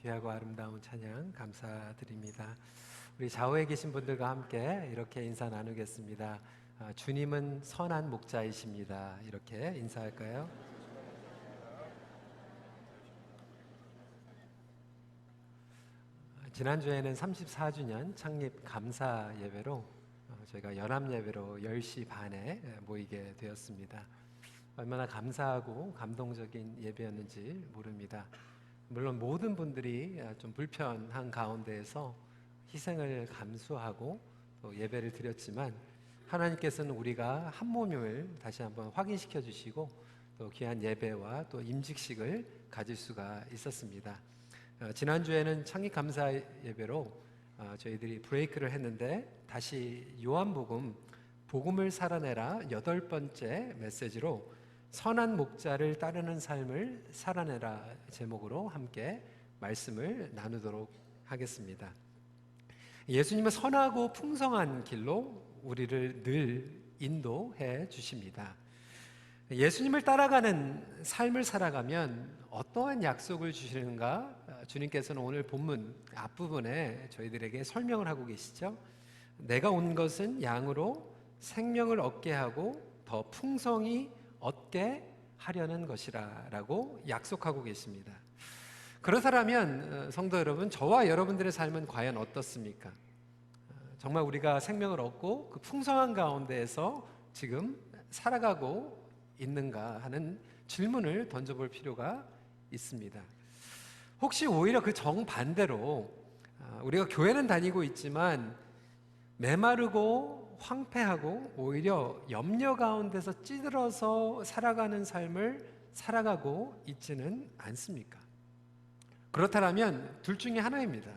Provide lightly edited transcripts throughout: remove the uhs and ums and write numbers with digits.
귀하고 아름다운 찬양 감사드립니다. 우리 좌우에 계신 분들과 함께 이렇게 인사 나누겠습니다. 주님은 선한 목자이십니다. 이렇게 인사할까요? 지난주에는 34주년 창립 감사 예배로 저희가 연합 예배로 10시 반에 모이게 되었습니다. 얼마나 감사하고 감동적인 예배였는지 모릅니다. 물론 모든 분들이 좀 불편한 가운데에서 희생을 감수하고 또 예배를 드렸지만 하나님께서는 우리가 한 몸임을 다시 한번 확인시켜 주시고 또 귀한 예배와 또 임직식을 가질 수가 있었습니다. 지난주에는 창립감사 예배로 저희들이 브레이크를 했는데 다시 요한복음 복음을 살아내라 8번째 메시지로 선한 목자를 따르는 삶을 살아내라 제목으로 함께 말씀을 나누도록 하겠습니다. 예수님은 선하고 풍성한 길로 우리를 늘 인도해 주십니다. 예수님을 따라가는 삶을 살아가면 어떠한 약속을 주시는가? 주님께서는 오늘 본문 앞부분에 저희들에게 설명을 하고 계시죠. 내가 온 것은 양으로 생명을 얻게 하고 더 풍성히 얻게 하려는 것이라 라고 약속하고 계십니다. 그렇다면 성도 여러분, 저와 여러분들의 삶은 과연 어떻습니까? 정말 우리가 생명을 얻고 그 풍성한 가운데에서 지금 살아가고 있는가 하는 질문을 던져볼 필요가 있습니다. 혹시 오히려 그 정반대로 우리가 교회는 다니고 있지만 메마르고 황폐하고 오히려 염려 가운데서 찌들어서 살아가는 삶을 살아가고 있지는 않습니까? 그렇다면 둘 중에 하나입니다.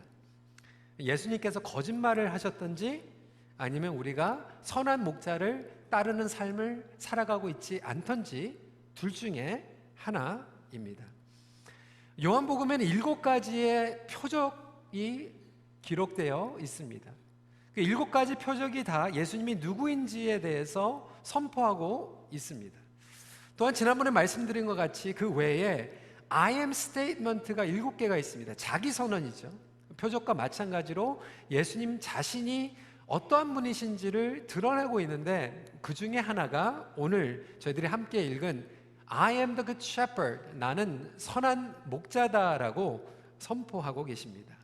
예수님께서 거짓말을 하셨던지 아니면 우리가 선한 목자를 따르는 삶을 살아가고 있지 않던지 둘 중에 하나입니다. 요한복음에는 7가지의 표적이 기록되어 있습니다. 그 7가지 표적이 다 예수님이 누구인지에 대해서 선포하고 있습니다. 또한 지난번에 말씀드린 것 같이 그 외에 I am statement가 7개가 있습니다. 자기 선언이죠. 표적과 마찬가지로 예수님 자신이 어떠한 분이신지를 드러내고 있는데 그 중에 하나가 오늘 저희들이 함께 읽은 I am the good shepherd, 나는 선한 목자다라고 선포하고 계십니다.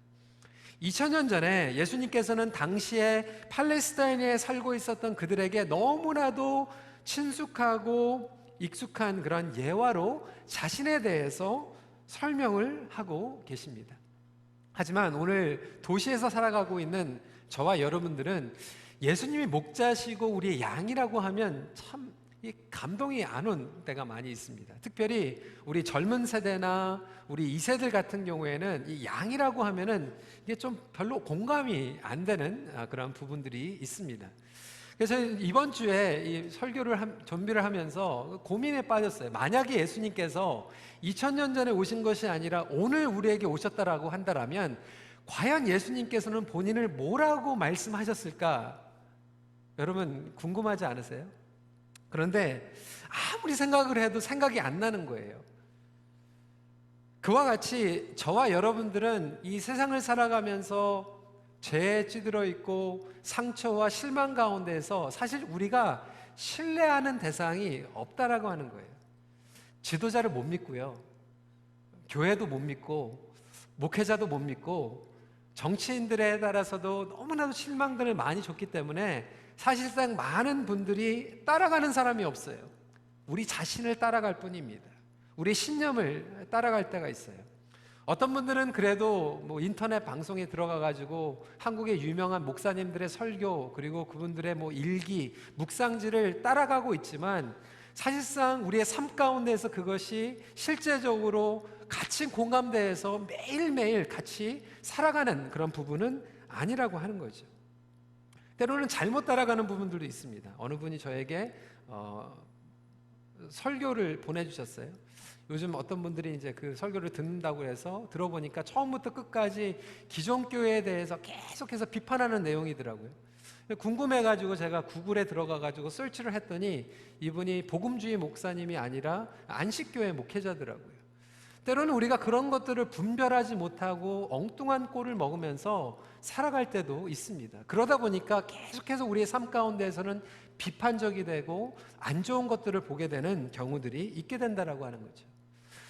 2000년 전에 예수님께서는 당시에 팔레스타인에 살고 있었던 그들에게 너무나도 친숙하고 익숙한 그런 예화로 자신에 대해서 설명을 하고 계십니다. 하지만 오늘 도시에서 살아가고 있는 저와 여러분들은 예수님이 목자시고 우리의 양이라고 하면 참 감동이 안 온 때가 많이 있습니다. 특별히 우리 젊은 세대나 우리 2세들 같은 경우에는 이 양이라고 하면은 이게 좀 별로 공감이 안 되는 그런 부분들이 있습니다. 그래서 이번 주에 이 설교를 준비를 하면서 고민에 빠졌어요. 만약에 예수님께서 2000년 전에 오신 것이 아니라 오늘 우리에게 오셨다라고 한다면 과연 예수님께서는 본인을 뭐라고 말씀하셨을까? 여러분 궁금하지 않으세요? 그런데 아무리 생각을 해도 생각이 안 나는 거예요. 그와 같이 저와 여러분들은 이 세상을 살아가면서 죄에 찌들어 있고 상처와 실망 가운데서 사실 우리가 신뢰하는 대상이 없다라고 하는 거예요. 지도자를 못 믿고요, 교회도 못 믿고 목회자도 못 믿고 정치인들에 따라서도 너무나도 실망들을 많이 줬기 때문에 사실상 많은 분들이 따라가는 사람이 없어요. 우리 자신을 따라갈 뿐입니다. 우리 신념을 따라갈 때가 있어요. 어떤 분들은 그래도 뭐 인터넷 방송에 들어가 가지고 한국의 유명한 목사님들의 설교 그리고 그분들의 뭐 일기, 묵상지를 따라가고 있지만 사실상 우리의 삶 가운데서 그것이 실제적으로 같이 공감대에서 매일매일 같이 살아가는 그런 부분은 아니라고 하는 거죠. 때로는 잘못 따라가는 부분들도 있습니다. 어느 분이 저에게 설교를 보내주셨어요. 요즘 어떤 분들이 이제 그 설교를 듣는다고 해서 들어보니까 처음부터 끝까지 기존 교회에 대해서 계속해서 비판하는 내용이더라고요. 궁금해가지고 제가 구글에 들어가가지고 서치를 했더니 이분이 복음주의 목사님이 아니라 안식교회 목회자더라고요. 때로는 우리가 그런 것들을 분별하지 못하고 엉뚱한 꼴을 먹으면서 살아갈 때도 있습니다. 그러다 보니까 계속해서 우리의 삶 가운데에서는 비판적이 되고 안 좋은 것들을 보게 되는 경우들이 있게 된다라고 하는 거죠.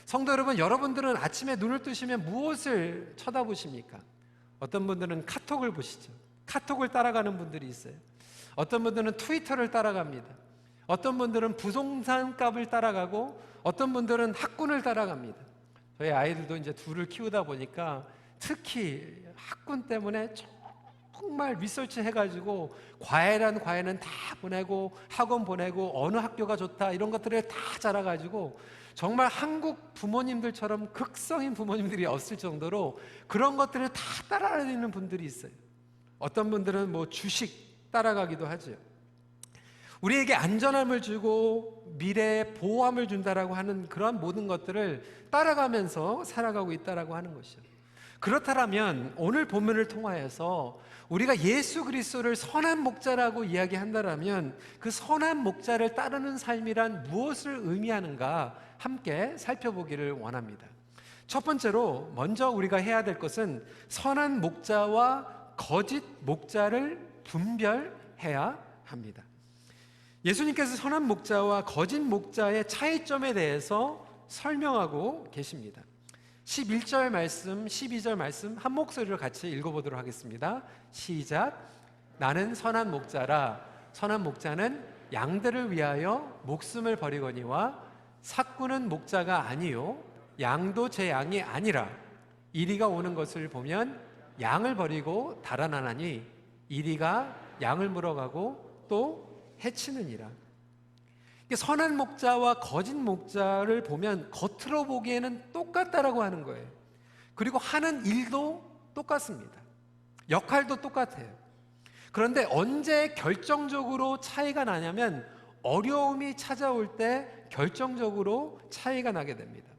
성도 여러분, 여러분들은 아침에 눈을 뜨시면 무엇을 쳐다보십니까? 어떤 분들은 카톡을 보시죠. 카톡을 따라가는 분들이 있어요. 어떤 분들은 트위터를 따라갑니다. 어떤 분들은 부동산 값을 따라가고 어떤 분들은 학군을 따라갑니다. 저희 아이들도 이제 둘을 키우다 보니까 특히 학군 때문에 정말 리서치 해가지고 과외는 다 보내고 학원 보내고 어느 학교가 좋다 이런 것들을 다 잘해가지고 정말 한국 부모님들처럼 극성인 부모님들이 없을 정도로 그런 것들을 다 따라다니는 분들이 있어요. 어떤 분들은 뭐 주식 따라가기도 하죠. 우리에게 안전함을 주고 미래에 보호함을 준다라고 하는 그런 모든 것들을 따라가면서 살아가고 있다라고 하는 것이죠. 그렇다면 오늘 본문을 통하여서 우리가 예수 그리스도를 선한 목자라고 이야기한다라면 그 선한 목자를 따르는 삶이란 무엇을 의미하는가 함께 살펴보기를 원합니다. 첫 번째로 먼저 우리가 해야 될 것은 선한 목자와 거짓 목자를 분별해야 합니다. 예수님께서 선한 목자와 거짓 목자의 차이점에 대해서 설명하고 계십니다. 11절 말씀, 12절 말씀 한 목소리로 같이 읽어보도록 하겠습니다. 시작. 나는 선한 목자라. 선한 목자는 양들을 위하여 목숨을 버리거니와 삭구는 목자가 아니요 양도 제 양이 아니라 이리가 오는 것을 보면 양을 버리고 달아나나니 이리가 양을 물어가고 또 해치느니라. 선한 목자와 거짓 목자를 보면 겉으로 보기에는 똑같다라고 하는 거예요. 그리고 하는 일도 똑같습니다. 역할도 똑같아요. 그런데 언제 결정적으로 차이가 나냐면 어려움이 찾아올 때 결정적으로 차이가 나게 됩니다.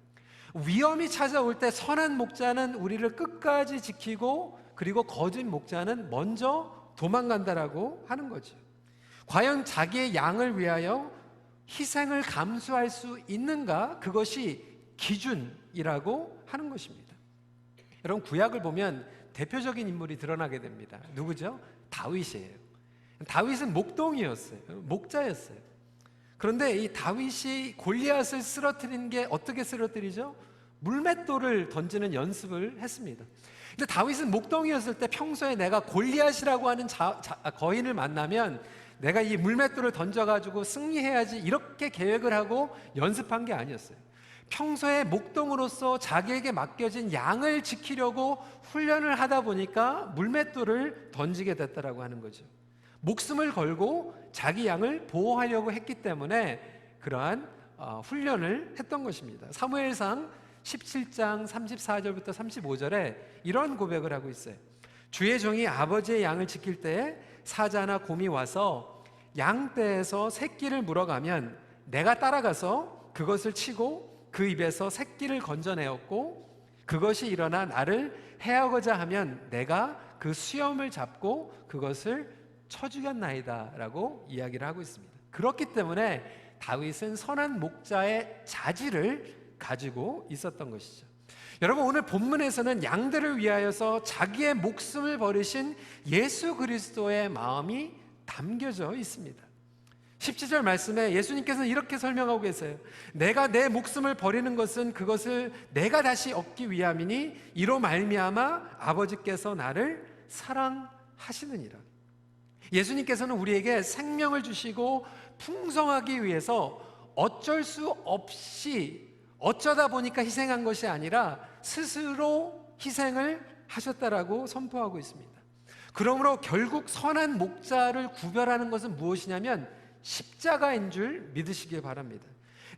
위험이 찾아올 때 선한 목자는 우리를 끝까지 지키고 그리고 거짓 목자는 먼저 도망간다라고 하는 거죠. 과연 자기의 양을 위하여 희생을 감수할 수 있는가? 그것이 기준이라고 하는 것입니다. 여러분, 구약을 보면 대표적인 인물이 드러나게 됩니다. 누구죠? 다윗이에요. 다윗은 목동이었어요. 목자였어요. 그런데 이 다윗이 골리앗을 쓰러뜨리는 게 어떻게 쓰러뜨리죠? 물맷돌을 던지는 연습을 했습니다. 근데 다윗은 목동이었을 때 평소에 내가 골리앗이라고 하는 거인을 만나면 내가 이 물맷돌을 던져가지고 승리해야지 이렇게 계획을 하고 연습한 게 아니었어요. 평소에 목동으로서 자기에게 맡겨진 양을 지키려고 훈련을 하다 보니까 물맷돌을 던지게 됐다라고 하는 거죠. 목숨을 걸고 자기 양을 보호하려고 했기 때문에 그러한 훈련을 했던 것입니다. 사무엘상 17장 34절부터 35절에 이런 고백을 하고 있어요. 주의 종이 아버지의 양을 지킬 때에 사자나 곰이 와서 양떼에서 새끼를 물어가면 내가 따라가서 그것을 치고 그 입에서 새끼를 건져내었고 그것이 일어나 나를 해하고자 하면 내가 그 수염을 잡고 그것을 쳐 죽였나이다 라고 이야기를 하고 있습니다. 그렇기 때문에 다윗은 선한 목자의 자질을 가지고 있었던 것이죠. 여러분, 오늘 본문에서는 양들을 위하여서 자기의 목숨을 버리신 예수 그리스도의 마음이 담겨져 있습니다. 17절 말씀에 예수님께서는 이렇게 설명하고 계세요. 내가 내 목숨을 버리는 것은 그것을 내가 다시 얻기 위함이니 이로 말미암아 아버지께서 나를 사랑하시느니라. 예수님께서는 우리에게 생명을 주시고 풍성하기 위해서 어쩔 수 없이 어쩌다 보니까 희생한 것이 아니라 스스로 희생을 하셨다라고 선포하고 있습니다. 그러므로 결국 선한 목자를 구별하는 것은 무엇이냐면 십자가인 줄 믿으시길 바랍니다.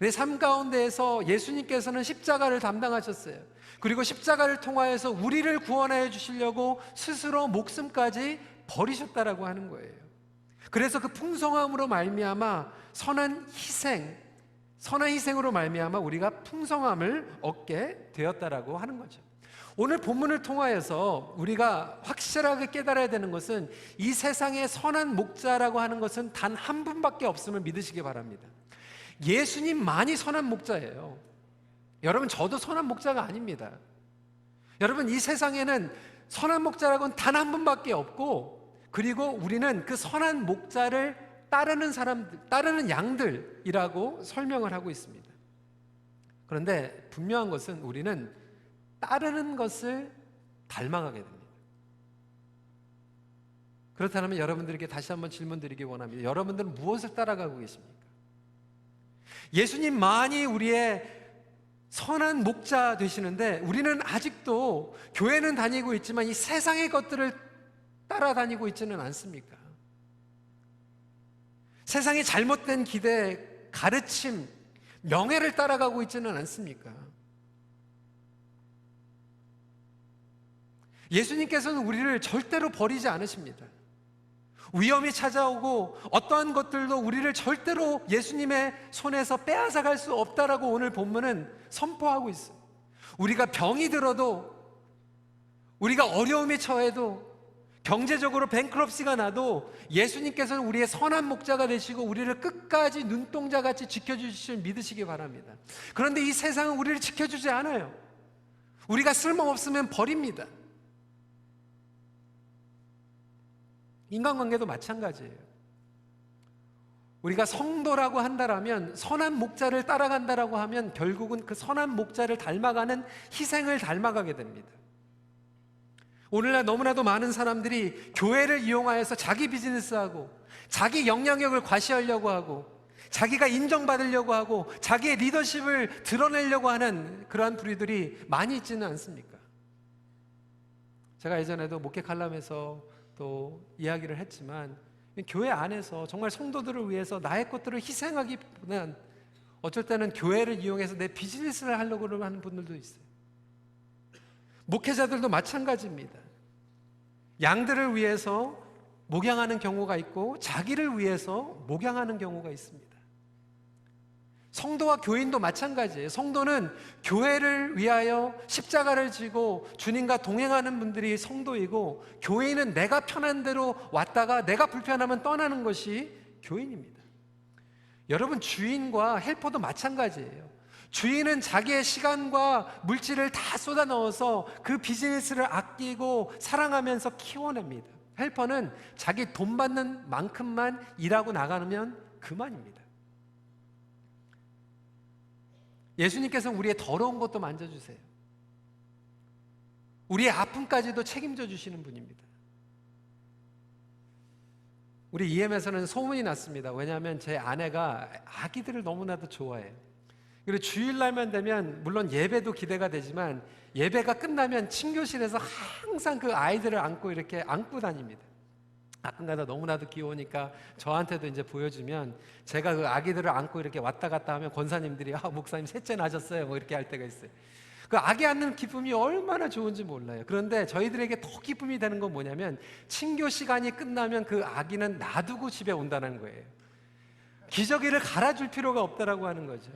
내 삶 가운데에서 예수님께서는 십자가를 담당하셨어요. 그리고 십자가를 통하여서 우리를 구원하여 주시려고 스스로 목숨까지 버리셨다라고 하는 거예요. 그래서 그 풍성함으로 말미암아 선한 희생으로 말미암아 우리가 풍성함을 얻게 되었다라고 하는 거죠. 오늘 본문을 통하여서 우리가 확실하게 깨달아야 되는 것은 이 세상에 선한 목자라고 하는 것은 단 한 분밖에 없음을 믿으시기 바랍니다. 예수님만이 선한 목자예요. 여러분, 저도 선한 목자가 아닙니다. 여러분, 이 세상에는 선한 목자라고는 단 한 분밖에 없고, 그리고 우리는 그 선한 목자를 따르는 사람들, 따르는 양들이라고 설명을 하고 있습니다. 그런데 분명한 것은 우리는 따르는 것을 닮아가게 됩니다. 그렇다면 여러분들에게 다시 한번 질문 드리기 원합니다. 여러분들은 무엇을 따라가고 계십니까? 예수님만이 우리의 선한 목자 되시는데, 우리는 아직도 교회는 다니고 있지만 이 세상의 것들을 따라다니고 있지는 않습니까? 세상의 잘못된 기대, 가르침, 명예를 따라가고 있지는 않습니까? 예수님께서는 우리를 절대로 버리지 않으십니다. 위험이 찾아오고 어떠한 것들도 우리를 절대로 예수님의 손에서 빼앗아갈 수 없다라고 오늘 본문은 선포하고 있어요. 우리가 병이 들어도, 우리가 어려움에 처해도, 경제적으로 뱅크럽시가 나도 예수님께서는 우리의 선한 목자가 되시고 우리를 끝까지 눈동자같이 지켜주실 믿으시기 바랍니다. 그런데 이 세상은 우리를 지켜주지 않아요. 우리가 쓸모없으면 버립니다. 인간관계도 마찬가지예요. 우리가 성도라고 한다라면, 선한 목자를 따라간다라고 하면 결국은 그 선한 목자를 닮아가는 희생을 닮아가게 됩니다. 오늘날 너무나도 많은 사람들이 교회를 이용하여서 자기 비즈니스하고 자기 영향력을 과시하려고 하고 자기가 인정받으려고 하고 자기의 리더십을 드러내려고 하는 그러한 부류들이 많이 있지는 않습니까? 제가 예전에도 목회 칼럼에서 또 이야기를 했지만, 교회 안에서 정말 성도들을 위해서 나의 것들을 희생하기보다는 어쩔 때는 교회를 이용해서 내 비즈니스를 하려고 하는 분들도 있어요. 목회자들도 마찬가지입니다. 양들을 위해서 목양하는 경우가 있고 자기를 위해서 목양하는 경우가 있습니다. 성도와 교인도 마찬가지예요. 성도는 교회를 위하여 십자가를 지고 주님과 동행하는 분들이 성도이고, 교인은 내가 편한 대로 왔다가 내가 불편하면 떠나는 것이 교인입니다. 여러분, 주인과 헬퍼도 마찬가지예요. 주인은 자기의 시간과 물질을 다 쏟아 넣어서 그 비즈니스를 아끼고 사랑하면서 키워냅니다. 헬퍼는 자기 돈 받는 만큼만 일하고 나가면 그만입니다. 예수님께서는 우리의 더러운 것도 만져주세요. 우리의 아픔까지도 책임져 주시는 분입니다. 우리 EM에서는 소문이 났습니다. 왜냐하면 제 아내가 아기들을 너무나도 좋아해요. 그리고 주일날만 되면 물론 예배도 기대가 되지만 예배가 끝나면 친교실에서 항상 그 아이들을 안고 이렇게 안고 다닙니다. 가끔가다 너무나도 귀여우니까 저한테도 이제 보여주면 제가 그 아기들을 안고 이렇게 왔다 갔다 하면 권사님들이 목사님 셋째 나셨어요 뭐 이렇게 할 때가 있어요. 그 아기 안는 기쁨이 얼마나 좋은지 몰라요. 그런데 저희들에게 더 기쁨이 되는 건 뭐냐면, 친교 시간이 끝나면 그 아기는 놔두고 집에 온다는 거예요. 기저귀를 갈아줄 필요가 없다라고 하는 거죠.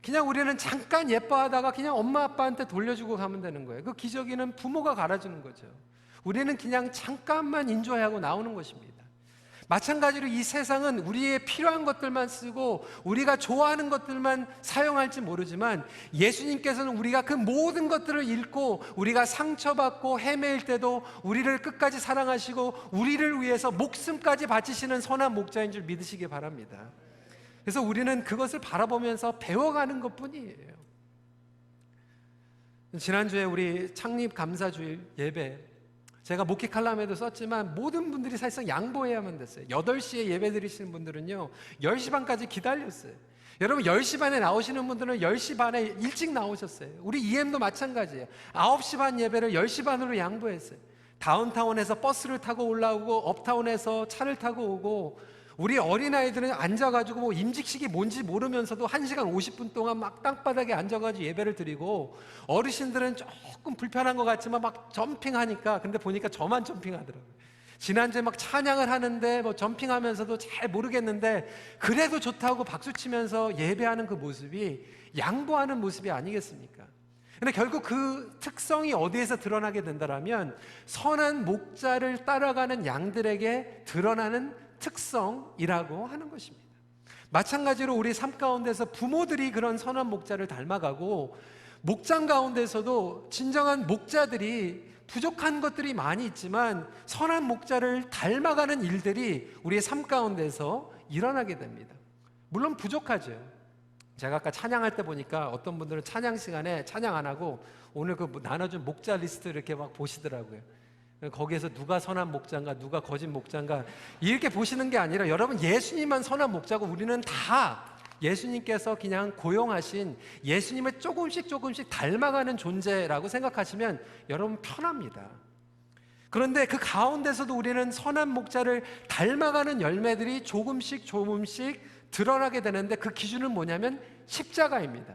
그냥 우리는 잠깐 예뻐하다가 그냥 엄마 아빠한테 돌려주고 가면 되는 거예요. 그 기저귀는 부모가 갈아주는 거죠. 우리는 그냥 잠깐만 인조하고 나오는 것입니다. 마찬가지로 이 세상은 우리의 필요한 것들만 쓰고 우리가 좋아하는 것들만 사용할지 모르지만, 예수님께서는 우리가 그 모든 것들을 잃고 우리가 상처받고 헤매일 때도 우리를 끝까지 사랑하시고 우리를 위해서 목숨까지 바치시는 선한 목자인 줄 믿으시기 바랍니다. 그래서 우리는 그것을 바라보면서 배워가는 것뿐이에요. 지난주에 우리 창립 감사주일 예배, 제가 목회 칼럼에도 썼지만 모든 분들이 사실상 양보해야만 됐어요. 8시에 예배 드리시는 분들은요 10시 반까지 기다렸어요. 여러분, 10시 반에 나오시는 분들은 10시 반에 일찍 나오셨어요. 우리 EM도 마찬가지예요. 9시 반 예배를 10시 반으로 양보했어요. 다운타운에서 버스를 타고 올라오고 업타운에서 차를 타고 오고, 우리 어린아이들은 앉아가지고 뭐 임직식이 뭔지 모르면서도 1시간 50분 동안 막 땅바닥에 앉아가지고 예배를 드리고, 어르신들은 조금 불편한 것 같지만 막 점핑하니까, 근데 보니까 저만 점핑하더라고요. 지난주에 막 찬양을 하는데 뭐 점핑하면서도 잘 모르겠는데 그래도 좋다고 박수치면서 예배하는 그 모습이 양보하는 모습이 아니겠습니까? 근데 결국 그 특성이 어디에서 드러나게 된다라면, 선한 목자를 따라가는 양들에게 드러나는 특성이라고 하는 것입니다. 마찬가지로 우리 삶 가운데서 부모들이 그런 선한 목자를 닮아가고, 목장 가운데서도 진정한 목자들이 부족한 것들이 많이 있지만 선한 목자를 닮아가는 일들이 우리의 삶 가운데서 일어나게 됩니다. 물론 부족하죠. 제가 아까 찬양할 때 보니까 어떤 분들은 찬양 시간에 찬양 안 하고 오늘 그 나눠준 목자 리스트 이렇게 막 보시더라고요. 거기에서 누가 선한 목자인가 누가 거짓 목자인가 이렇게 보시는 게 아니라 여러분 예수님만 선한 목자고 우리는 다 예수님께서 그냥 고용하신 예수님을 조금씩 닮아가는 존재라고 생각하시면 여러분 편합니다. 그런데 그 가운데서도 우리는 선한 목자를 닮아가는 열매들이 조금씩 드러나게 되는데 그 기준은 뭐냐면 십자가입니다.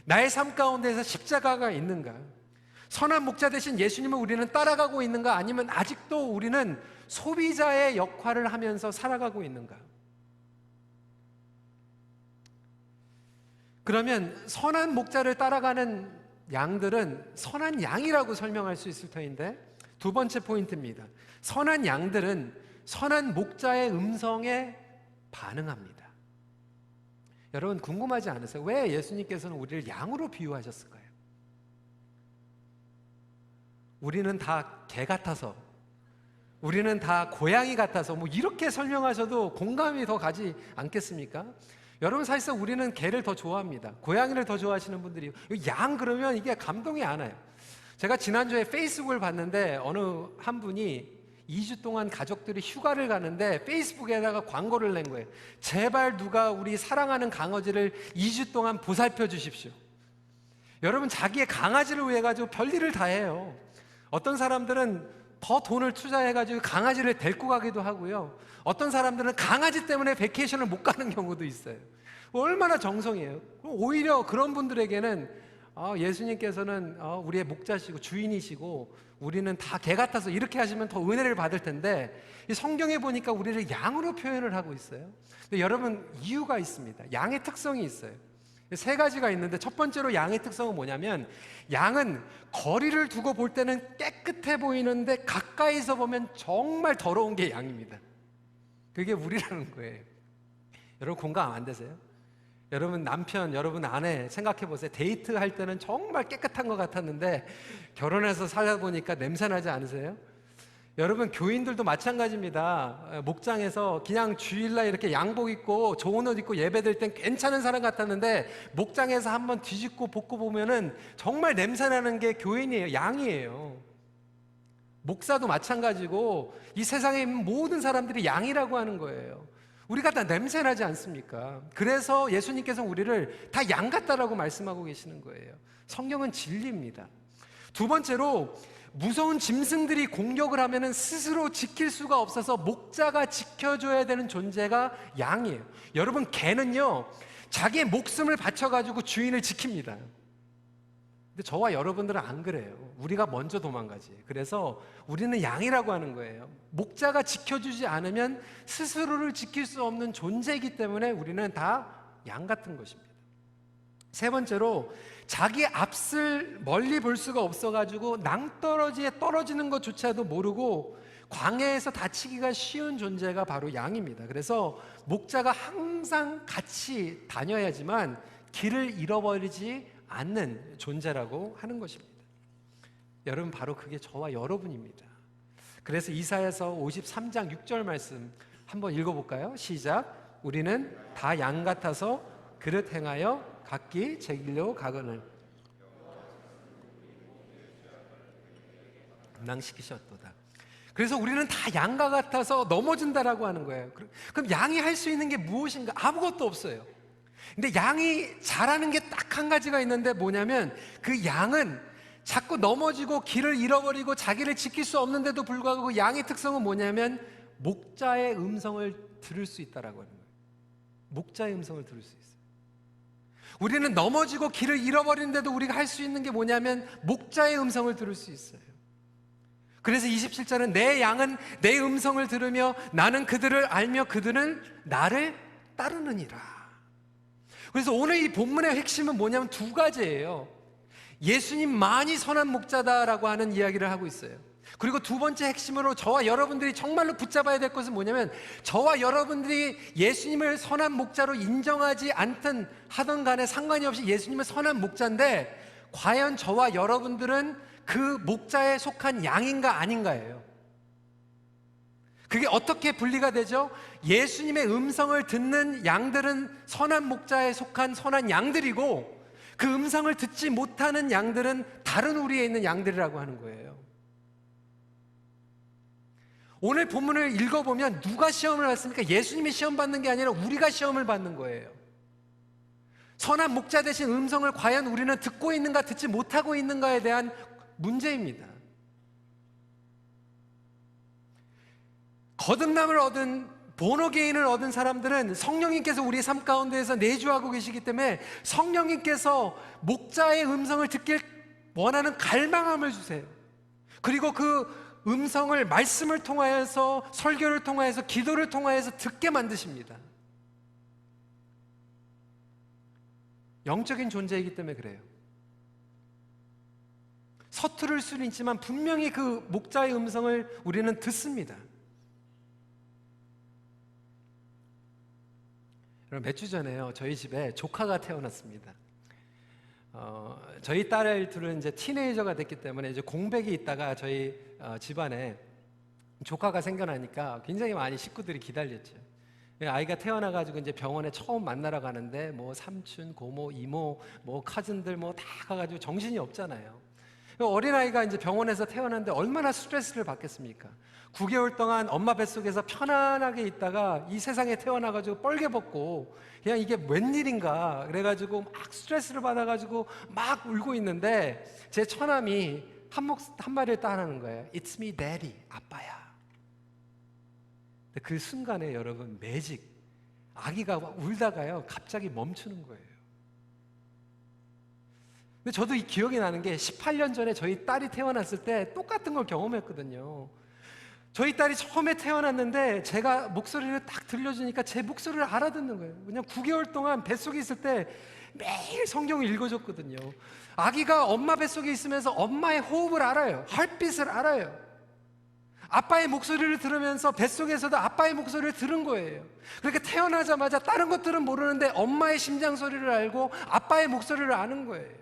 나의 삶 가운데서 십자가가 있는가? 선한 목자 대신 예수님을 우리는 따라가고 있는가? 아니면 아직도 우리는 소비자의 역할을 하면서 살아가고 있는가? 그러면 선한 목자를 따라가는 양들은 선한 양이라고 설명할 수 있을 터인데 두 번째 포인트입니다. 선한 양들은 선한 목자의 음성에 반응합니다. 여러분 궁금하지 않으세요? 왜 예수님께서는 우리를 양으로 비유하셨을까요? 우리는 다 개 같아서, 우리는 다 고양이 같아서 뭐 이렇게 설명하셔도 공감이 더 가지 않겠습니까? 여러분 사실상 우리는 개를 더 좋아합니다. 고양이를 더 좋아하시는 분들이 양 그러면 이게 감동이 안 와요. 제가 지난주에 페이스북을 봤는데 어느 한 분이 2주 동안 가족들이 휴가를 가는데 페이스북에다가 광고를 낸 거예요. 제발 누가 우리 사랑하는 강아지를 2주 동안 보살펴 주십시오. 여러분 자기의 강아지를 위해 가지고 별일을 다 해요. 어떤 사람들은 더 돈을 투자해가지고 강아지를 데리고 가기도 하고요. 어떤 사람들은 강아지 때문에 베케이션을 못 가는 경우도 있어요. 얼마나 정성이에요. 오히려 그런 분들에게는 예수님께서는 우리의 목자시고 주인이시고 우리는 다 개 같아서 이렇게 하시면 더 은혜를 받을 텐데 이 성경에 보니까 우리를 양으로 표현을 하고 있어요. 근데 여러분 이유가 있습니다. 양의 특성이 있어요. 세 가지가 있는데 첫 번째로 양의 특성은 뭐냐면 양은 거리를 두고 볼 때는 깨끗해 보이는데 가까이서 보면 정말 더러운 게 양입니다. 그게 우리라는 거예요. 여러분 공감 안 되세요? 여러분 남편, 여러분 아내 생각해 보세요. 데이트할 때는 정말 깨끗한 것 같았는데 결혼해서 살다 보니까 냄새 나지 않으세요? 여러분 교인들도 마찬가지입니다. 목장에서 그냥 주일날 이렇게 양복 입고 좋은 옷 입고 예배드릴 땐 괜찮은 사람 같았는데 목장에서 한번 뒤집고 볶고 보면은 정말 냄새나는 게 교인이에요. 양이에요. 목사도 마찬가지고 이 세상에 있는 모든 사람들이 양이라고 하는 거예요. 우리가 다 냄새나지 않습니까? 그래서 예수님께서 우리를 다 양 같다라고 말씀하고 계시는 거예요. 성경은 진리입니다. 두 번째로 무서운 짐승들이 공격을 하면은 스스로 지킬 수가 없어서 목자가 지켜줘야 되는 존재가 양이에요. 여러분 개는요 자기의 목숨을 바쳐가지고 주인을 지킵니다. 근데 저와 여러분들은 안 그래요. 우리가 먼저 도망가지. 그래서 우리는 양이라고 하는 거예요. 목자가 지켜주지 않으면 스스로를 지킬 수 없는 존재이기 때문에 우리는 다 양 같은 것입니다. 세 번째로 자기 앞을 멀리 볼 수가 없어가지고 낭떠러지에 떨어지는 것조차도 모르고 광야에서 다치기가 쉬운 존재가 바로 양입니다. 그래서 목자가 항상 같이 다녀야지만 길을 잃어버리지 않는 존재라고 하는 것입니다. 여러분 바로 그게 저와 여러분입니다. 그래서 이사야서 53장 6절 말씀 한번 읽어볼까요? 시작. 우리는 다 양 같아서 그릇 행하여 각기 제 길로 가거늘 감당시키셨도다. 그래서 우리는 다 양과 같아서 넘어진다라고 하는 거예요. 그럼 양이 할 수 있는 게 무엇인가? 아무것도 없어요. 근데 양이 잘하는 게 딱 한 가지가 있는데 뭐냐면 그 양은 자꾸 넘어지고 길을 잃어버리고 자기를 지킬 수 없는데도 불구하고 그 양의 특성은 뭐냐면 목자의 음성을 들을 수 있다라고 하는 거예요. 목자의 음성을 들을 수 있어요. 우리는 넘어지고 길을 잃어버리는데도 우리가 할 수 있는 게 뭐냐면 목자의 음성을 들을 수 있어요. 그래서 27절은 내 양은 내 음성을 들으며 나는 그들을 알며 그들은 나를 따르느니라. 그래서 오늘 이 본문의 핵심은 뭐냐면 두 가지예요. 예수님만이 선한 목자다라고 하는 이야기를 하고 있어요. 그리고 두 번째 핵심으로 저와 여러분들이 정말로 붙잡아야 될 것은 뭐냐면 저와 여러분들이 예수님을 선한 목자로 인정하지 않든 하든 간에 상관이 없이 예수님은 선한 목자인데 과연 저와 여러분들은 그 목자에 속한 양인가 아닌가예요. 그게 어떻게 분리가 되죠? 예수님의 음성을 듣는 양들은 선한 목자에 속한 선한 양들이고, 그 음성을 듣지 못하는 양들은 다른 우리에 있는 양들이라고 하는 거예요. 오늘 본문을 읽어보면 누가 시험을 받습니까? 예수님이 시험 받는 게 아니라 우리가 시험을 받는 거예요. 선한 목자 되신 음성을 과연 우리는 듣고 있는가 듣지 못하고 있는가에 대한 문제입니다. 거듭남을 얻은 본어게인을 얻은 사람들은 성령님께서 우리의 삶 가운데에서 내주하고 계시기 때문에 성령님께서 목자의 음성을 듣길 원하는 갈망함을 주세요. 그리고 그 음성을 말씀을 통하여서, 설교를 통하여서, 기도를 통하여서 듣게 만드십니다. 영적인 존재이기 때문에 그래요. 서투를 수는 있지만 분명히 그 목자의 음성을 우리는 듣습니다. 몇 주 전에요, 저희 집에 조카가 태어났습니다. 저희 딸 둘은 이제 티네이저가 됐기 때문에 이제 공백이 있다가 저희 집안에 조카가 생겨나니까 굉장히 많이 식구들이 기다렸죠. 아이가 태어나가지고 이제 병원에 처음 만나러 가는데 뭐 삼촌, 고모, 이모, 뭐 카즌들 뭐 다 가가지고 정신이 없잖아요. 어린아이가 이제 병원에서 태어났는데 얼마나 스트레스를 받겠습니까? 9개월 동안 엄마 뱃속에서 편안하게 있다가 이 세상에 태어나가지고 뻘개벗고 그냥 이게 웬일인가 그래가지고 막 스트레스를 받아가지고 막 울고 있는데 제 처남이 한마디를 따라하는 거예요. It's me, daddy. 아빠야. 그 순간에 여러분, 매직, 아기가 울다가요 갑자기 멈추는 거예요. 근데 저도 이 기억이 나는 게 18년 전에 저희 딸이 태어났을 때 똑같은 걸 경험했거든요. 저희 딸이 처음에 태어났는데 제가 목소리를 딱 들려주니까 제 목소리를 알아듣는 거예요. 그냥 9개월 동안 뱃속에 있을 때 매일 성경을 읽어줬거든요. 아기가 엄마 뱃속에 있으면서 엄마의 호흡을 알아요. 헐빛을 알아요. 아빠의 목소리를 들으면서 뱃속에서도 아빠의 목소리를 들은 거예요. 그렇게 태어나자마자 다른 것들은 모르는데 엄마의 심장 소리를 알고 아빠의 목소리를 아는 거예요.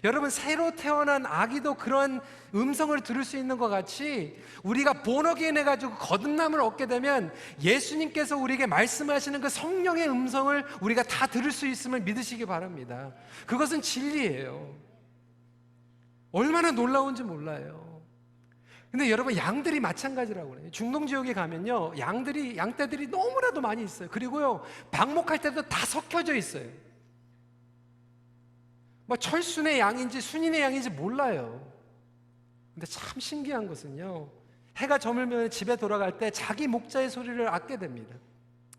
여러분, 새로 태어난 아기도 그런 음성을 들을 수 있는 것 같이 우리가 본어게인 해가지고 거듭남을 얻게 되면 예수님께서 우리에게 말씀하시는 그 성령의 음성을 우리가 다 들을 수 있음을 믿으시기 바랍니다. 그것은 진리예요. 얼마나 놀라운지 몰라요. 근데 여러분, 양들이 마찬가지라고 그래요. 중동 지역에 가면요 양떼들이 너무나도 많이 있어요. 그리고요 방목할 때도 다 섞여져 있어요. 뭐 철순의 양인지 순인의 양인지 몰라요. 근데 참 신기한 것은요, 해가 저물면 집에 돌아갈 때 자기 목자의 소리를 얻게 됩니다.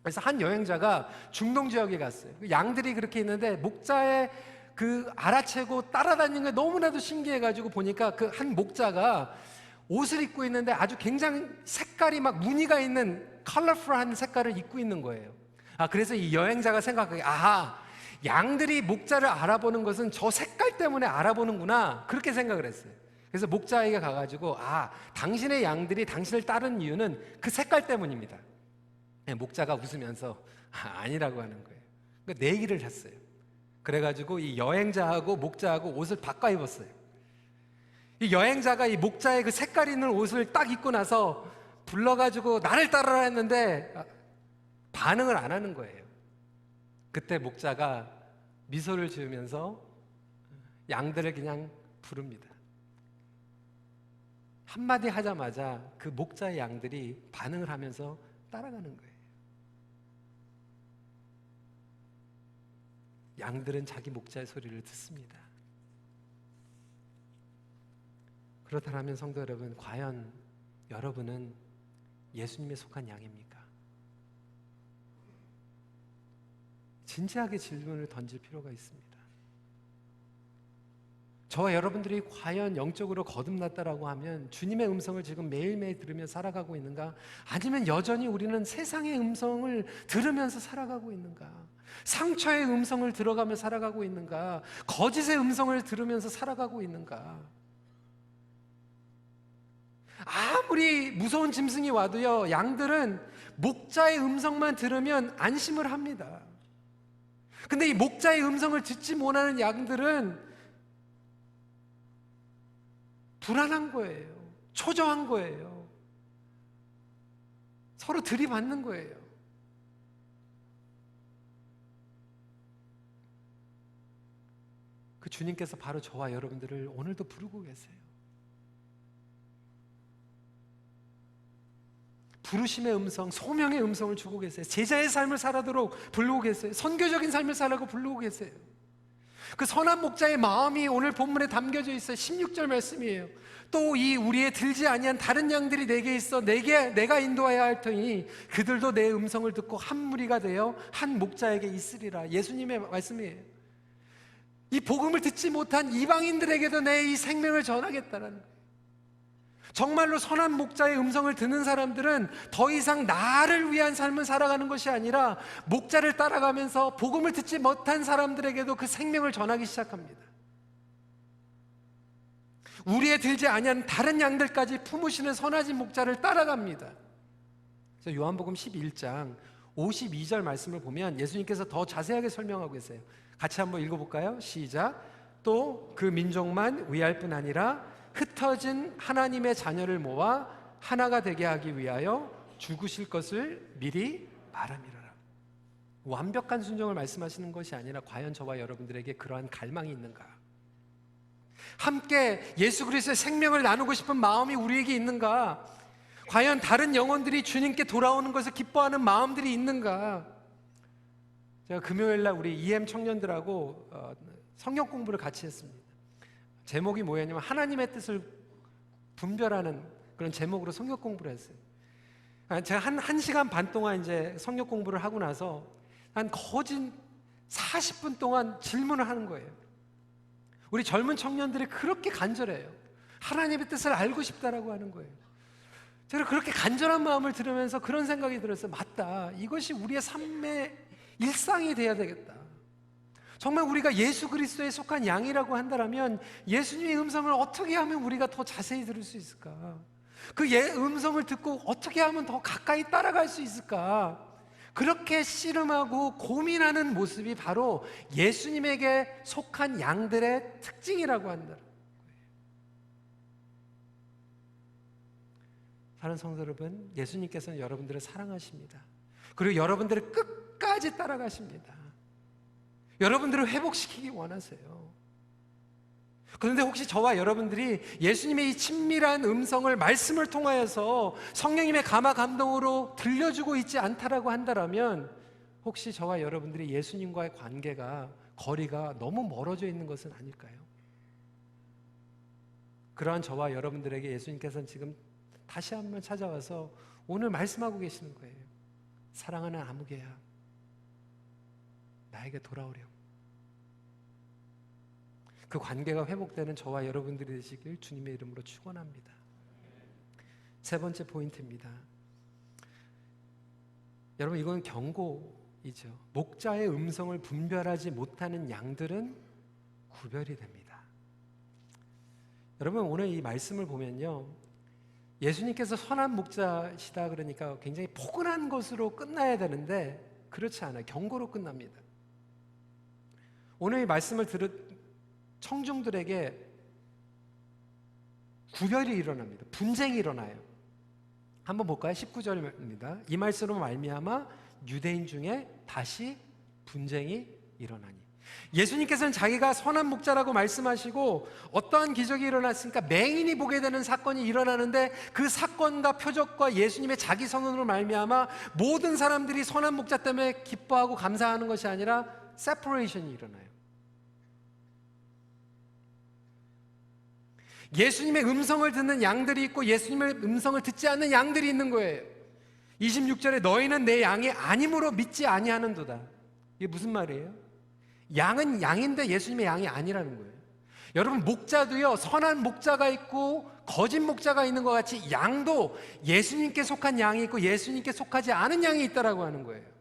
그래서 한 여행자가 중동 지역에 갔어요. 양들이 그렇게 있는데 목자의 그 알아채고 따라다니는 게 너무나도 신기해가지고 보니까 그 한 목자가 옷을 입고 있는데 아주 굉장히 색깔이 막 무늬가 있는 컬러풀한 색깔을 입고 있는 거예요. 그래서 이 여행자가 생각하기에 양들이 목자를 알아보는 것은 저 색깔 때문에 알아보는구나, 그렇게 생각을 했어요. 그래서 목자에게 가가지고 당신의 양들이 당신을 따른 이유는 그 색깔 때문입니다. 목자가 웃으면서 아니라고 하는 거예요. 그러니까 내기를 했어요. 그래가지고 이 여행자하고 목자하고 옷을 바꿔 입었어요. 이 여행자가 이 목자의 그 색깔 있는 옷을 딱 입고 나서 불러가지고 나를 따르라 했는데 반응을 안 하는 거예요. 그때 목자가 미소를 지으면서 양들을 그냥 부릅니다. 한마디 하자마자 그 목자의 양들이 반응을 하면서 따라가는 거예요. 양들은 자기 목자의 소리를 듣습니다. 그렇다면 성도 여러분, 과연 여러분은 예수님에 속한 양입니까? 진지하게 질문을 던질 필요가 있습니다. 저와 여러분들이 과연 영적으로 거듭났다라고 하면 주님의 음성을 지금 매일매일 들으며 살아가고 있는가? 아니면 여전히 우리는 세상의 음성을 들으면서 살아가고 있는가? 상처의 음성을 들어가며 살아가고 있는가? 거짓의 음성을 들으면서 살아가고 있는가? 아무리 무서운 짐승이 와도요, 양들은 목자의 음성만 들으면 안심을 합니다. 근데 이 목자의 음성을 듣지 못하는 양들은 불안한 거예요. 초조한 거예요. 서로 들이받는 거예요. 그 주님께서 바로 저와 여러분들을 오늘도 부르고 계세요. 부르심의 음성, 소명의 음성을 주고 계세요. 제자의 삶을 살아도록 부르고 계세요. 선교적인 삶을 살라고 부르고 계세요. 그 선한 목자의 마음이 오늘 본문에 담겨져 있어요. 16절 말씀이에요. 또 이 우리의 들지 아니한 다른 양들이 내게 있어 내가 인도하여야 할 터니 그들도 내 음성을 듣고 한 무리가 되어 한 목자에게 있으리라. 예수님의 말씀이에요. 이 복음을 듣지 못한 이방인들에게도 내 이 생명을 전하겠다라는 거예요. 정말로 선한 목자의 음성을 듣는 사람들은 더 이상 나를 위한 삶을 살아가는 것이 아니라 목자를 따라가면서 복음을 듣지 못한 사람들에게도 그 생명을 전하기 시작합니다. 우리의 들지 아니한 다른 양들까지 품으시는 선하신 목자를 따라갑니다. 그래서 요한복음 11장 52절 말씀을 보면 예수님께서 더 자세하게 설명하고 계세요. 같이 한번 읽어볼까요? 시작. 또 그 민족만 위할 뿐 아니라 흩어진 하나님의 자녀를 모아 하나가 되게 하기 위하여 죽으실 것을 미리 말함이라. 완벽한 순종을 말씀하시는 것이 아니라 과연 저와 여러분들에게 그러한 갈망이 있는가? 함께 예수 그리스도의 생명을 나누고 싶은 마음이 우리에게 있는가? 과연 다른 영혼들이 주님께 돌아오는 것을 기뻐하는 마음들이 있는가? 제가 금요일날 우리 EM 청년들하고 성경 공부를 같이 했습니다. 제목이 뭐였냐면 하나님의 뜻을 분별하는 그런 제목으로 성경 공부를 했어요. 제가 한 시간 반 동안 이제 성경 공부를 하고 나서 한 거진 40분 동안 질문을 하는 거예요. 우리 젊은 청년들이 그렇게 간절해요. 하나님의 뜻을 알고 싶다라고 하는 거예요. 제가 그렇게 간절한 마음을 들으면서 그런 생각이 들었어요. 맞다. 이것이 우리의 삶의 일상이 돼야 되겠다. 정말 우리가 예수 그리스도에 속한 양이라고 한다면 예수님의 음성을 어떻게 하면 우리가 더 자세히 들을 수 있을까? 그 음성을 듣고 어떻게 하면 더 가까이 따라갈 수 있을까? 그렇게 씨름하고 고민하는 모습이 바로 예수님에게 속한 양들의 특징이라고 한다. 사랑하는 성도 여러분, 예수님께서는 여러분들을 사랑하십니다. 그리고 여러분들을 끝까지 따라가십니다. 여러분들을 회복시키기 원하세요. 그런데 혹시 저와 여러분들이 예수님의 이 친밀한 음성을 말씀을 통하여서 성령님의 감화 감동으로 들려주고 있지 않다라고 한다면 혹시 저와 여러분들이 예수님과의 관계가 거리가 너무 멀어져 있는 것은 아닐까요? 그러한 저와 여러분들에게 예수님께서는 지금 다시 한번 찾아와서 오늘 말씀하고 계시는 거예요. 사랑하는 아무개야, 나에게 돌아오렴. 그 관계가 회복되는 저와 여러분들이 되시길 주님의 이름으로 축원합니다. 세 번째 포인트입니다. 여러분, 이건 경고이죠. 목자의 음성을 분별하지 못하는 양들은 구별이 됩니다. 여러분, 오늘 이 말씀을 보면요, 예수님께서 선한 목자시다 그러니까 굉장히 포근한 것으로 끝나야 되는데 그렇지 않아요. 경고로 끝납니다. 오늘 이 말씀을 들은 청중들에게 구별이 일어납니다. 분쟁이 일어나요. 한번 볼까요? 19절입니다. 이 말씀으로 말미암아 유대인 중에 다시 분쟁이 일어나니. 예수님께서는 자기가 선한 목자라고 말씀하시고 어떠한 기적이 일어났으니까 맹인이 보게 되는 사건이 일어나는데 그 사건과 표적과 예수님의 자기 선언으로 말미암아 모든 사람들이 선한 목자 때문에 기뻐하고 감사하는 것이 아니라 세퍼레이션이 일어나요. 예수님의 음성을 듣는 양들이 있고 예수님의 음성을 듣지 않는 양들이 있는 거예요. 26절에 너희는 내 양이 아님으로 믿지 아니하는도다. 이게 무슨 말이에요? 양은 양인데 예수님의 양이 아니라는 거예요. 여러분, 목자도요, 선한 목자가 있고 거짓 목자가 있는 것 같이 양도 예수님께 속한 양이 있고 예수님께 속하지 않은 양이 있다라고 하는 거예요.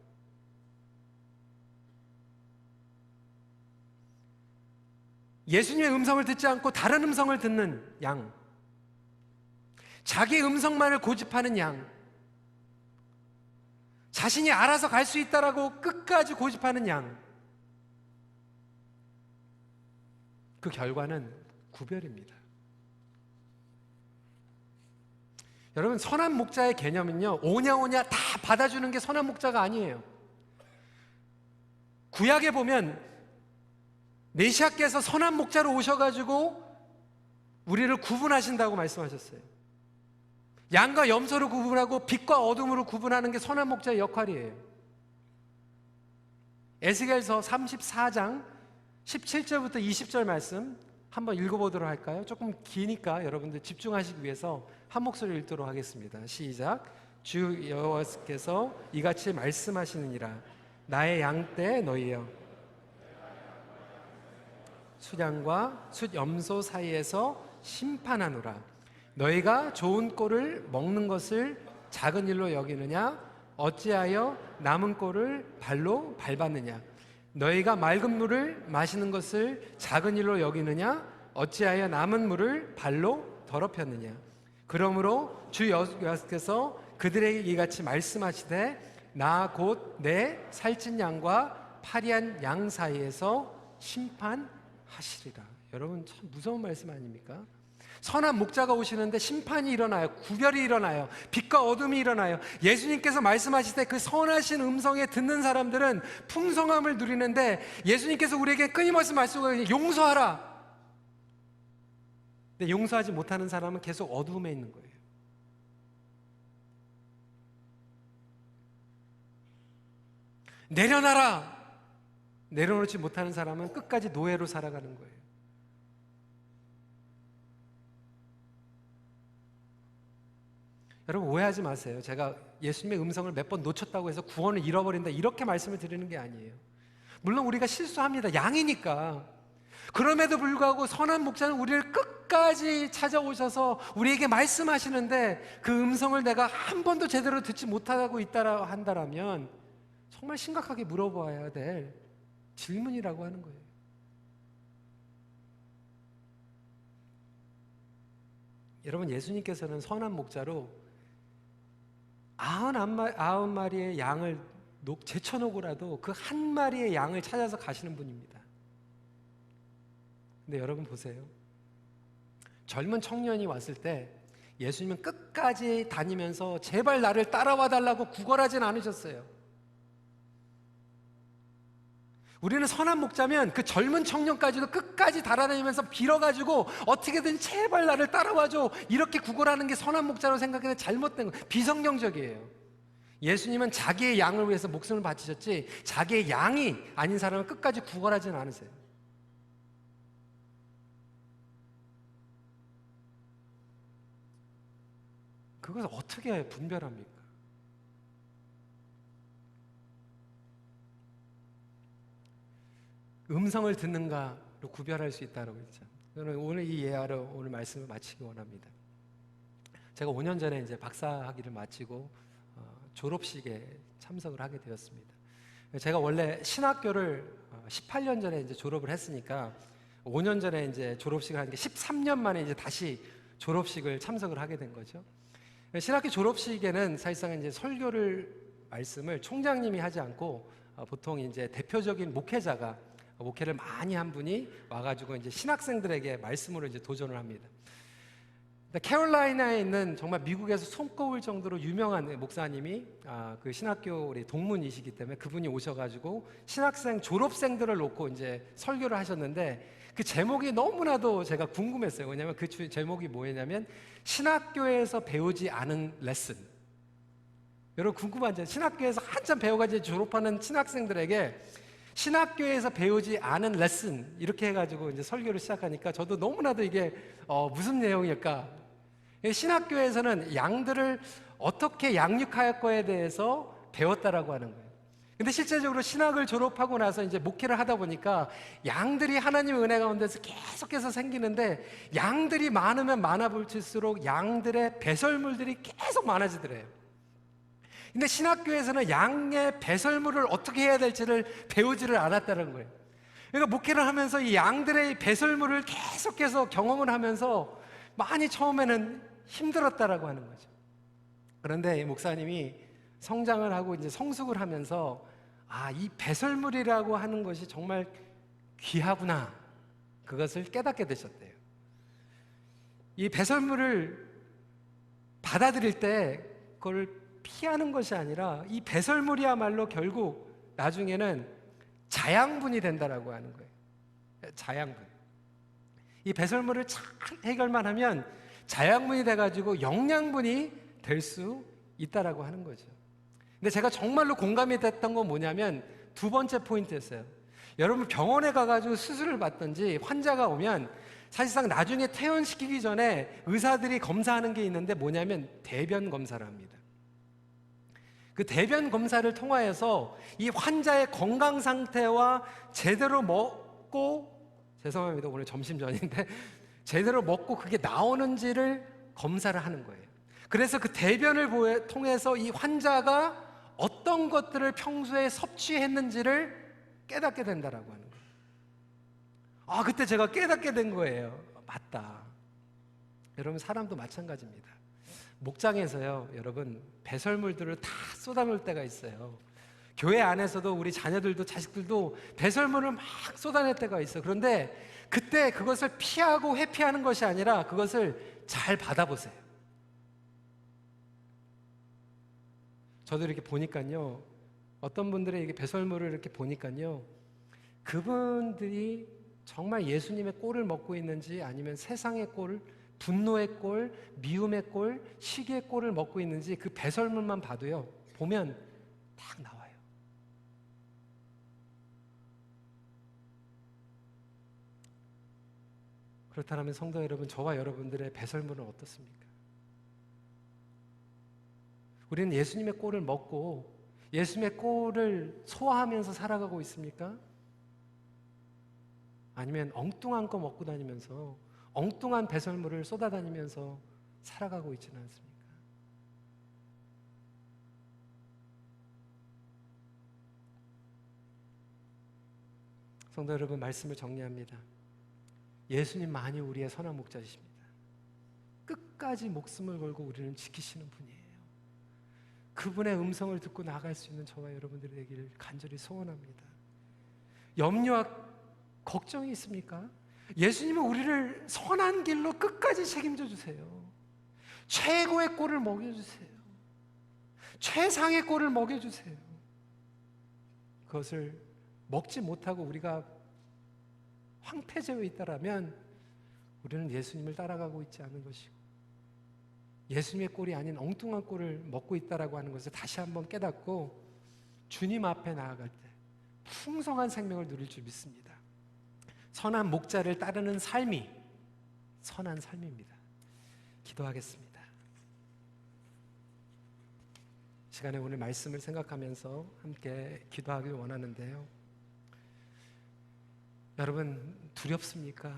예수님의 음성을 듣지 않고 다른 음성을 듣는 양, 자기 음성만을 고집하는 양, 자신이 알아서 갈 수 있다라고 끝까지 고집하는 양, 그 결과는 구별입니다. 여러분, 선한 목자의 개념은요, 오냐오냐 다 받아주는 게 선한 목자가 아니에요. 구약에 보면 메시아께서 선한 목자로 오셔가지고 우리를 구분하신다고 말씀하셨어요. 양과 염소를 구분하고 빛과 어둠으로 구분하는 게 선한 목자의 역할이에요. 에스겔서 34장 17절부터 20절 말씀 한번 읽어보도록 할까요? 조금 기니까 여러분들 집중하시기 위해서 한 목소리 읽도록 하겠습니다. 시작. 주 여호와께서 이같이 말씀하시느니라. 나의 양떼 너희여, 숫양과 숫염소 사이에서 심판하노라. 너희가 좋은 꼴을 먹는 것을 작은 일로 여기느냐? 어찌하여 남은 꼴을 발로 밟았느냐? 너희가 맑은 물을 마시는 것을 작은 일로 여기느냐? 어찌하여 남은 물을 발로 더럽혔느냐? 그러므로 주 여호와께서 그들에게 이같이 말씀하시되 나 곧 내 살찐 양과 파리한 양 사이에서 심판하시리라. 여러분, 참 무서운 말씀 아닙니까? 선한 목자가 오시는데 심판이 일어나요. 구별이 일어나요. 빛과 어둠이 일어나요. 예수님께서 말씀하실 때 그 선하신 음성에 듣는 사람들은 풍성함을 누리는데, 예수님께서 우리에게 끊임없이 말씀하시고 용서하라. 근데 용서하지 못하는 사람은 계속 어둠에 있는 거예요. 내려놔라. 내려놓지 못하는 사람은 끝까지 노예로 살아가는 거예요. 여러분, 오해하지 마세요. 제가 예수님의 음성을 몇 번 놓쳤다고 해서 구원을 잃어버린다, 이렇게 말씀을 드리는 게 아니에요. 물론 우리가 실수합니다. 양이니까. 그럼에도 불구하고 선한 목자는 우리를 끝까지 찾아오셔서 우리에게 말씀하시는데, 그 음성을 내가 한 번도 제대로 듣지 못하고 있다라 한다면 정말 심각하게 물어봐야 될 질문이라고 하는 거예요. 여러분, 예수님께서는 선한 목자로 99마리의 양을 제쳐놓고라도 그 한 마리의 양을 찾아서 가시는 분입니다. 근데 여러분 보세요. 젊은 청년이 왔을 때 예수님은 끝까지 다니면서 제발 나를 따라와 달라고 구걸하진 않으셨어요. 우리는 선한 목자면 그 젊은 청년까지도 끝까지 달아다니면서 빌어가지고 어떻게든 제발 나를 따라와줘, 이렇게 구걸하는 게 선한 목자로 생각해도 잘못된 거예요. 비성경적이에요. 예수님은 자기의 양을 위해서 목숨을 바치셨지, 자기의 양이 아닌 사람은 끝까지 구걸하지는 않으세요. 그것을 어떻게 분별합니까? 음성을 듣는가로 구별할 수 있다고 했죠. 저는 오늘 이 예화로 오늘 말씀을 마치기 원합니다. 제가 5년 전에 이제 박사학위를 마치고 졸업식에 참석을 하게 되었습니다. 제가 원래 신학교를 18년 전에 이제 졸업을 했으니까 5년 전에 이제 졸업식을 하니까 13년 만에 이제 다시 졸업식을 참석을 하게 된 거죠. 신학교 졸업식에는 사실상 이제 설교를 말씀을 총장님이 하지 않고 보통 이제 대표적인 목회자가 목회를 많이 한 분이 와가지고 이제 신학생들에게 말씀으로 이제 도전을 합니다. 캐롤라이나에 있는 정말 미국에서 손꼽을 정도로 유명한 목사님이 그 신학교 우리 동문이시기 때문에 그분이 오셔가지고 신학생 졸업생들을 놓고 이제 설교를 하셨는데, 그 제목이 너무나도 제가 궁금했어요. 왜냐하면 그 제목이 뭐였냐면 신학교에서 배우지 않은 레슨. 여러분 궁금하죠? 신학교에서 한참 배워가지고 졸업하는 신학생들에게 신학교에서 배우지 않은 레슨, 이렇게 해가지고 이제 설교를 시작하니까 저도 너무나도 이게 무슨 내용일까? 신학교에서는 양들을 어떻게 양육할 거에 대해서 배웠다라고 하는 거예요. 근데 실제적으로 신학을 졸업하고 나서 이제 목회를 하다 보니까 양들이 하나님의 은혜 가운데서 계속해서 생기는데, 양들이 많으면 많아 볼수록 양들의 배설물들이 계속 많아지더래요. 근데 신학교에서는 양의 배설물을 어떻게 해야 될지를 배우지를 않았다는 거예요. 그러니까 목회를 하면서 이 양들의 배설물을 계속해서 경험을 하면서 많이 처음에는 힘들었다라고 하는 거죠. 그런데 이 목사님이 성장을 하고 이제 성숙을 하면서 이 배설물이라고 하는 것이 정말 귀하구나, 그것을 깨닫게 되셨대요. 이 배설물을 받아들일 때 그걸 피하는 것이 아니라 이 배설물이야말로 결국 나중에는 자양분이 된다라고 하는 거예요. 자양분. 이 배설물을 잘 해결만 하면 자양분이 돼가지고 영양분이 될 수 있다라고 하는 거죠. 근데 제가 정말로 공감이 됐던 건 뭐냐면 두 번째 포인트였어요. 여러분 병원에 가가지고 수술을 받든지 환자가 오면 사실상 나중에 퇴원시키기 전에 의사들이 검사하는 게 있는데 뭐냐면 대변 검사를 합니다. 그 대변 검사를 통하여서 이 환자의 건강 상태와 제대로 먹고, 죄송합니다 오늘 점심 전인데 제대로 먹고 그게 나오는지를 검사를 하는 거예요. 그래서 그 대변을 통해서 이 환자가 어떤 것들을 평소에 섭취했는지를 깨닫게 된다라고 하는 거예요. 그때 제가 깨닫게 된 거예요. 맞다. 여러분 사람도 마찬가지입니다. 목장에서요, 여러분 배설물들을 다 쏟아놓을 때가 있어요. 교회 안에서도 우리 자녀들도 자식들도 배설물을 막 쏟아낼 때가 있어요. 그런데 그때 그것을 피하고 회피하는 것이 아니라 그것을 잘 받아보세요. 저도 이렇게 보니까요, 어떤 분들의 이렇게 배설물을 이렇게 보니까요, 그분들이 정말 예수님의 꼴을 먹고 있는지 아니면 세상의 꼴, 분노의 꼴, 미움의 꼴, 시기의 꼴을 먹고 있는지 그 배설물만 봐도요, 보면 딱 나와요. 그렇다면 성도 여러분, 저와 여러분들의 배설물은 어떻습니까? 우리는 예수님의 꼴을 먹고 예수님의 꼴을 소화하면서 살아가고 있습니까? 아니면 엉뚱한 거 먹고 다니면서 엉뚱한 배설물을 쏟아다니면서 살아가고 있지는 않습니까? 성도 여러분, 말씀을 정리합니다. 예수님만이 우리의 선한 목자이십니다. 끝까지 목숨을 걸고 우리는 지키시는 분이에요. 그분의 음성을 듣고 나아갈 수 있는 저와 여러분들이 되기를 간절히 소원합니다. 염려와 걱정이 있습니까? 예수님은 우리를 선한 길로 끝까지 책임져 주세요. 최고의 꼴을 먹여주세요. 최상의 꼴을 먹여주세요. 그것을 먹지 못하고 우리가 황폐되어 있다라면 우리는 예수님을 따라가고 있지 않은 것이고, 예수님의 꼴이 아닌 엉뚱한 꼴을 먹고 있다라고 하는 것을 다시 한번 깨닫고 주님 앞에 나아갈 때 풍성한 생명을 누릴 줄 믿습니다. 선한 목자를 따르는 삶이 선한 삶입니다. 기도하겠습니다. 시간에 오늘 말씀을 생각하면서 함께 기도하길 원하는데요. 여러분 두렵습니까?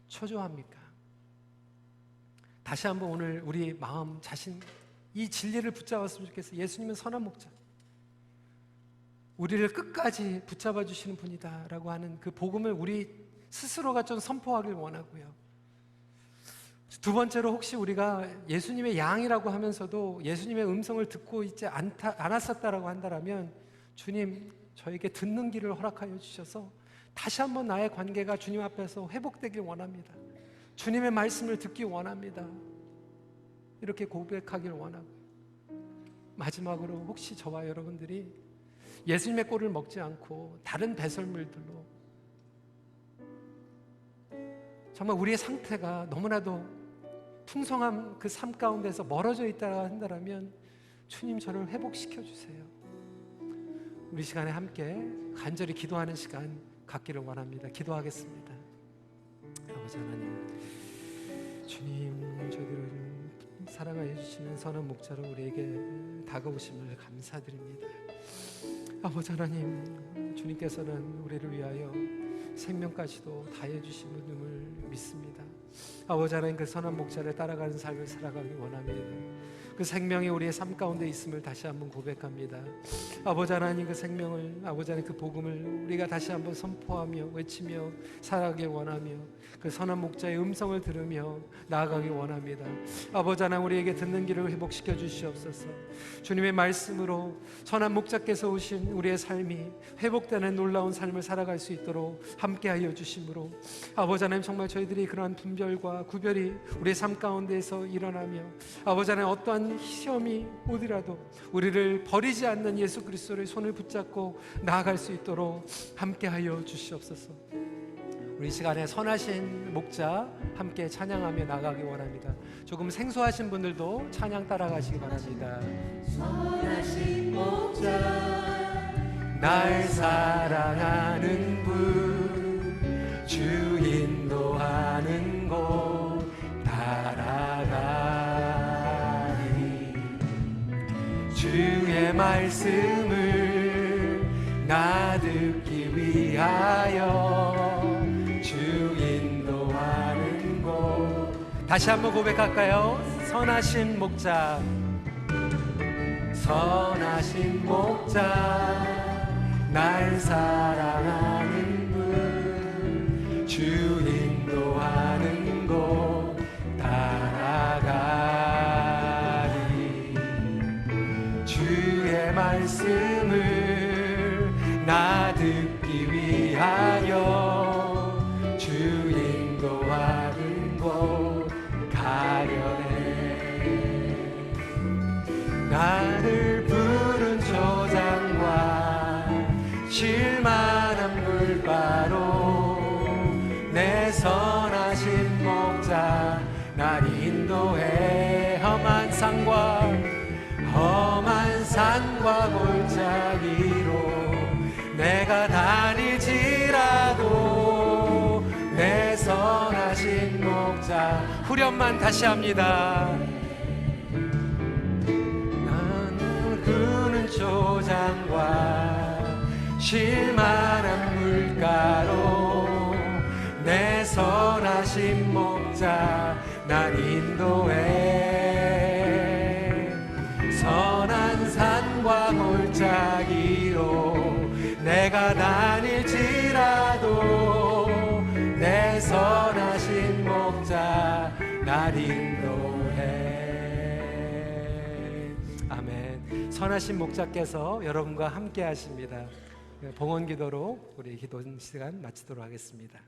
초조합니까? 다시 한번 오늘 우리 마음 자신 이 진리를 붙잡았으면 좋겠어요. 예수님은 선한 목자, 우리를 끝까지 붙잡아 주시는 분이다라고 하는 그 복음을 우리 스스로가 좀 선포하길 원하고요. 두 번째로, 혹시 우리가 예수님의 양이라고 하면서도 예수님의 음성을 듣고 있지 않았었다라고 한다면 주님, 저에게 듣는 길을 허락하여 주셔서 다시 한번 나의 관계가 주님 앞에서 회복되길 원합니다. 주님의 말씀을 듣기 원합니다. 이렇게 고백하길 원하고, 마지막으로 혹시 저와 여러분들이 예수님의 꼴을 먹지 않고 다른 배설물들로 정말 우리의 상태가 너무나도 풍성한 그 삶 가운데서 멀어져 있다 한다면 주님, 저를 회복시켜 주세요. 우리 시간에 함께 간절히 기도하는 시간 갖기를 원합니다. 기도하겠습니다. 아버지 하나님, 주님, 저희들을 사랑하여 주시는 선한 목자로 우리에게 다가오심을 감사드립니다. 아버지 하나님, 주님께서는 우리를 위하여 생명까지도 다해 주시는 줄 믿습니다. 아버지 하나님, 그 선한 목자를 따라가는 삶을 살아가기 원합니다. 그 생명이 우리의 삶 가운데 있음을 다시 한번 고백합니다. 아버지 하나님, 그 생명을, 아버지 하나님 그 복음을 우리가 다시 한번 선포하며 외치며 살아가기 원하며 그 선한 목자의 음성을 들으며 나아가기 원합니다. 아버지 하나님, 우리에게 듣는 길을 회복시켜 주시옵소서. 주님의 말씀으로 선한 목자께서 오신 우리의 삶이 회복되는 놀라운 삶을 살아갈 수 있도록 함께하여 주심으로 아버지 하나님, 정말 저희들이 그러한 분별과 구별이 우리의 삶 가운데에서 일어나며 아버지 하나님, 어떠한 시험이 오더라도 우리를 버리지 않는 예수 그리스도의 손을 붙잡고 나아갈 수 있도록 함께하여 주시옵소서. 우리 시간에 선하신 목자 함께 찬양하며 나가기 원합니다. 조금 생소하신 분들도 찬양 따라가시기 바랍니다. 선하신 목자, 날 사랑하는 분, 주 인도하는 곳 따라가리. 주의 말씀을 나 듣기 위하여 주 인도하는 곳. 다시 한번 고백할까요? 선하신 목자, 선하신 목자, 날 사랑하는 분, 주 인도하는 곳 따라가리. 주의 말씀을 나 듣기 위하여 주 인도하는 곳 가려네. 나를 부른 조장과 쉴만한 물가로 내 선하신 목자 날 인도해. 험한 산과 골짜기로 내가 다닐지라도 내 선하신 목자. 후렴만 다시 합니다. 나는 흐르는 조장과 쉴만한 물가로 내 선하신 목자 날 인도해. 선한 산과 골짜기로 내가 다닐지라도 내 선하신 목자 날 인도해. 아멘. 선하신 목자께서 여러분과 함께 하십니다. 봉헌 기도로 우리 기도 시간 마치도록 하겠습니다.